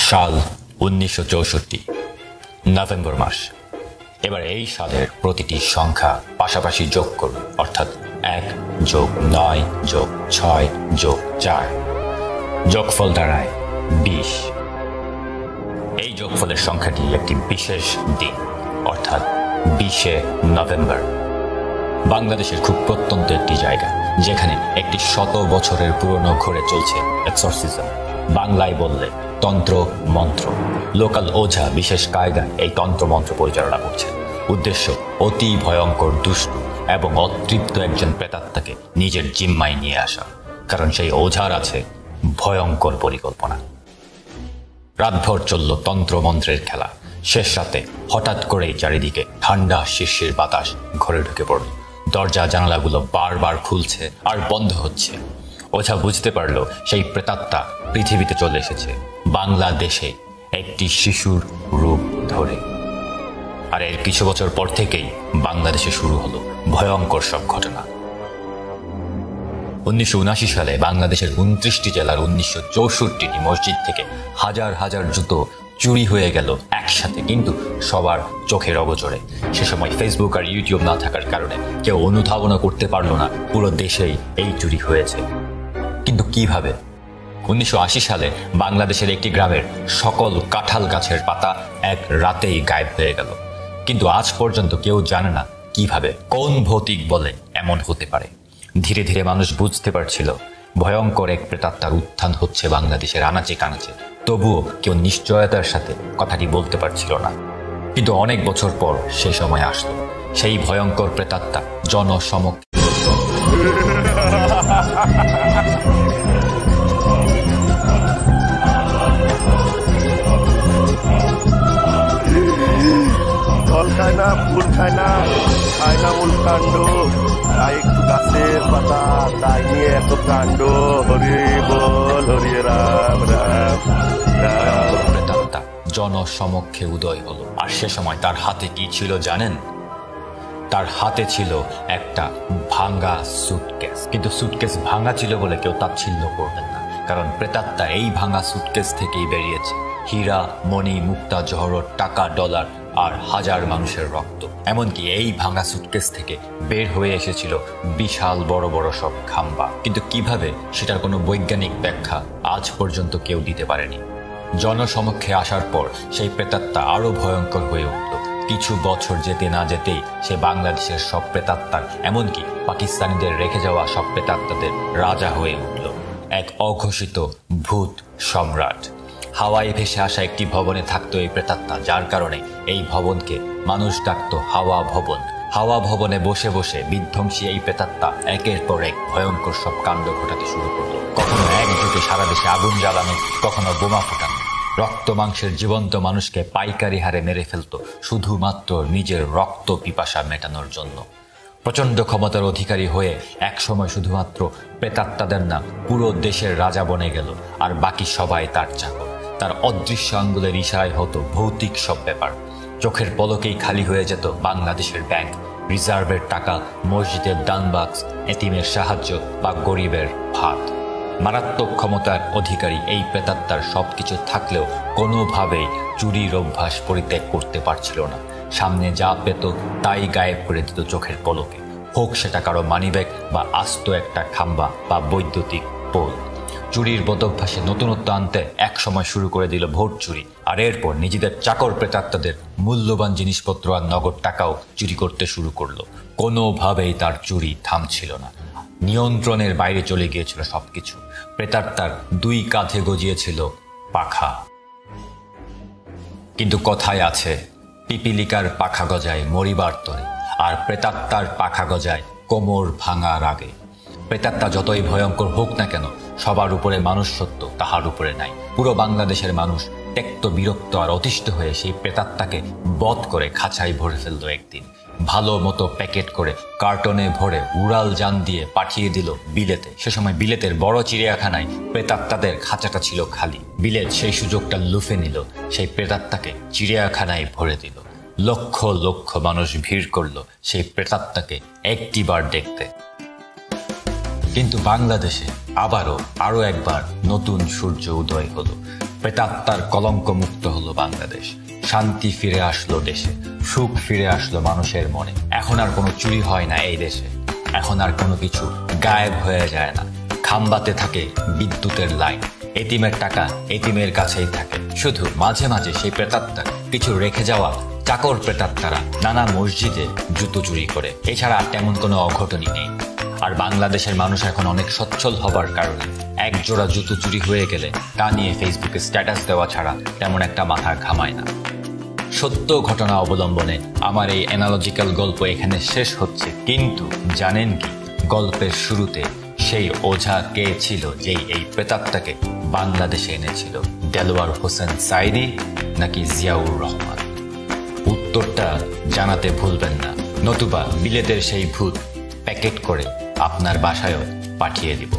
সাল ১৯৬৪ নভেম্বর মাস। এবার এই সালের প্রতিটি সংখ্যা পাশাপাশি যোগ করুন, অর্থাৎ ১+৯+৬+৪ যোগফল দাঁড়ায় ২০। এই যোগফলের সংখ্যাটি একটি বিশেষ দিন, অর্থাৎ ২০শে নভেম্বর। বাংলাদেশের খুব প্রত্যন্ত একটি জায়গা, যেখানে একটি ১০০ বছরের পুরনো ঘরে চলছে এক্সরসিজম, বাংলায় বললে তন্ত্র মন্ত্র। লোকাল ওঝা বিশেষ কায়দায় এই তন্ত্র মন্ত্র পরিচালনা করছেন। উদ্দেশ্য অতি ভয়ঙ্কর, দুষ্টু এবং অতৃপ্ত একজন প্রেতাত্মাকে নিজের জিম্মায় নিয়ে আসা, কারণ সেই ওঝার আছে ভয়ঙ্কর পরিকল্পনা। রাতভর চলল তন্ত্র মন্ত্রের খেলা। শেষ রাতে হঠাৎ করেই চারিদিকে ঠান্ডা শিশির বাতাস ঘরে ঢুকে পড়ল। দরজা জানালাগুলো বারবার খুলছে আর বন্ধ হচ্ছে। ওঝা বুঝতে পারল সেই প্রেতাত্মা পৃথিবীতে চলে এসেছে বাংলাদেশে একটি শিশুর রূপ ধরে। আর এর কিছু বছর পর থেকেই বাংলাদেশে শুরু হলো ভয়ঙ্কর সব ঘটনা। ১৯৭৯ সালে বাংলাদেশের ২৯টি জেলার ১৯৬৪টি মসজিদ থেকে হাজার হাজার জুতো চুরি হয়ে গেল একসাথে, কিন্তু সবার চোখের অগোচরে। সে সময় ফেসবুক আর ইউটিউব না থাকার কারণে কেউ অনুধাবনও করতে পারল না পুরো দেশেই এই চুরি হয়েছে। কিন্তু কিভাবে? ১৯৮০ সালে বাংলাদেশের একটি গ্রামের সকল কাঁঠাল গাছের পাতা এক রাতেই গায়েব হয়ে গেল। কিন্তু আজ পর্যন্ত কেউ জানে না কিভাবে, কোন ভৌতিক বলে এমন হতে পারে। ধীরে ধীরে মানুষ বুঝতে পারছিল ভয়ঙ্কর এক প্রেতাত্মার উত্থান হচ্ছে বাংলাদেশের আনাচে কানাচে। তবুও কেউ নিশ্চয়তার সাথে কথাটি বলতে পারছিল না। কিন্তু অনেক বছর পর সে সময় আসলো। সেই ভয়ঙ্কর প্রেতাত্মা জনসমক্ষে ফল খায় না, ফুল খায় না, খায় না মূল কাণ্ড, খায় একটু গাছের পাতা, তাই নিয়ে এত কাণ্ড। হরি বল, হরি রাম রাম রাম। প্রেতাত্মা জনসমক্ষে উদয় হলো। আর সে সময় তার হাতে কি ছিল জানেন? তার হাতে ছিল একটা ভাঙা সুটকেস। কিন্তু সুটকেস ভাঙা ছিল বলে কেউ তাচ্ছিল্য করবেন না, কারণ প্রেতাত্মা এই ভাঙা সুটকেস থেকেই বেরিয়েছে হীরা, মণি, মুক্তা, জহরত, টাকা, ডলার আর হাজার মানুষের রক্ত। এমনকি এই ভাঙা সুটকেস থেকে বের হয়ে এসেছিল বিশাল বড় বড় সব খাম্বা। কিন্তু কিভাবে, সেটার কোনো বৈজ্ঞানিক ব্যাখ্যা আজ পর্যন্ত কেউ দিতে পারেনি। জনসমক্ষে আসার পর সেই প্রেতাত্মা আরো ভয়ঙ্কর হয়ে উঠল। কিছু বছর যেতে না যেতেই সে বাংলাদেশের সব প্রেতাত্মার, এমনকি পাকিস্তানিদের রেখে যাওয়া সব প্রেতাত্মাদের রাজা হয়ে উঠল, এক অঘোষিত ভূত সম্রাট। হাওয়ায় ভেসে আসা একটি ভবনে থাকতো এই প্রেতাত্মা, যার কারণে এই ভবনকে মানুষ ডাকতো হাওয়া ভবন। হাওয়া ভবনে বসে বসে বিধ্বংসী এই প্রেতাত্মা একের পর এক ভয়ঙ্কর সব কাণ্ড ঘটাতে শুরু করলো। কখনো একযোগে সারা দেশে আগুন জ্বালানো, কখনো বোমা ফোটানো। রক্ত মাংসের জীবন্ত মানুষকে পাইকারি হারে মেরে ফেলতো শুধুমাত্র নিজের রক্ত পিপাসা মেটানোর জন্য। প্রচণ্ড ক্ষমতার অধিকারী হয়ে একসময় শুধুমাত্র প্রেতাত্মাদের না, পুরো দেশের রাজা বনে গেল, আর বাকি সবাই তার চাকর। তার অদৃশ্য আঙ্গুলের ইশারায় হতো ভৌতিক সব ব্যাপার। চোখের পলকেই খালি হয়ে যেত বাংলাদেশের ব্যাংক, রিজার্ভের টাকা, মসজিদের দান বাক্স, এতিমের সাহায্য বা গরিবের ভাত। মারাত্মক ক্ষমতার অধিকারী এই প্রেতাত্মার সবকিছু থাকলেও কোনোভাবেই চুরির অভ্যাস পরিত্যাগ করতে পারছিল না। সামনে যা পেত তাই গায়েব করে দিত চোখের পলকে, হোক সেটা কারো মানিব্যাগ বা আস্ত একটা খাম্বা বা বৈদ্যুতিক পোল। চুরির বদভ্যাসে নতুনত্ব আনতে এক সময় শুরু করে দিল ভোট চুরি, আর এরপর নিজেদের চাকর প্রেতাত্মাদের মূল্যবান জিনিসপত্র আর নগদ টাকাও চুরি করতে শুরু করলো। কোনোভাবেই তার চুরি থামছিল না, নিয়ন্ত্রণের বাইরে চলে গিয়েছিল সবকিছু। প্রেতাত্মার দুই কাঁধে গজিয়েছিল পাখা। কিন্তু কথায় আছে, পিপিলিকার পাখা গজায় মরিবার তরে, আর প্রেতাত্মার পাখা গজায় কোমর ভাঙার আগে। প্রেতাত্মা যতই ভয়ঙ্কর হোক না কেন, সবার উপরে মানুষ সত্য, তাহার উপরে নাই। পুরো বাংলাদেশের মানুষ ত্যক্ত, বিরক্ত আর অতিষ্ঠ হয়ে সেই প্রেতাত্মাকে বধ করে খাঁচায় ভরে ফেলল একদিন। ভালো মতো প্যাকেট করে কার্টনে ভরে উড়াল যান দিয়ে পাঠিয়ে দিল বিলেতে। সে সময় বিলেতের বড় চিড়িয়াখানায় প্রেতাত্মাদের খাঁচাটা ছিল খালি। বিলেত সেই সুযোগটা লুফে নিল, সেই প্রেতাত্মাকে চিড়িয়াখানায় ভরে দিল। লক্ষ লক্ষ মানুষ ভিড় করলো সেই প্রেতাত্মাকে একটিবার দেখতে। কিন্তু বাংলাদেশে আরো একবার নতুন সূর্য উদয় হলো। প্রেতাত্মার কলঙ্ক মুক্ত হলো বাংলাদেশ, শান্তি ফিরে আসলো দেশে, সুখ ফিরে আসলো মানুষের মনে। এখন আর কোনো চুরি হয় না এই দেশে, এখন আর কোনো কিছু গায়েব হয়ে যায় না। খাম্বাতে থাকে বিদ্যুতের লাইন, এতিমের টাকা এতিমের কাছেই থাকে। শুধু মাঝে মাঝে সেই প্রেতাত্মা কিছু রেখে যাওয়া চাকর প্রেতাত্মারা নানা মসজিদে জুতো চুরি করে, এছাড়া আর তেমন কোনো অঘটনই নেই। আর বাংলাদেশের মানুষ এখন অনেক সচ্ছল হবার কারণে এক জোড়া জুতো চুরি হয়ে গেলে তা নিয়ে ফেসবুকে স্ট্যাটাস দেওয়া ছাড়া তেমন একটা মাথা ঘামায় না। সত্য ঘটনা অবলম্বনে আমার এই অ্যানালজিক্যাল গল্প এখানে শেষ হচ্ছে, কিন্তু জানেন কি গল্পের শুরুতে সেই ওঝা কে ছিল যেই এই প্রেতাত্মাকে বাংলাদেশে এনেছিল? দেলোয়ার হোসেন সাইদি নাকি জিয়াউর রহমান? উত্তরটা জানাতে ভুলবেন না, নতুবা বিলেতের সেই ভূত প্যাকেট করে আপনার বাসায়ও পাঠিয়ে দিব।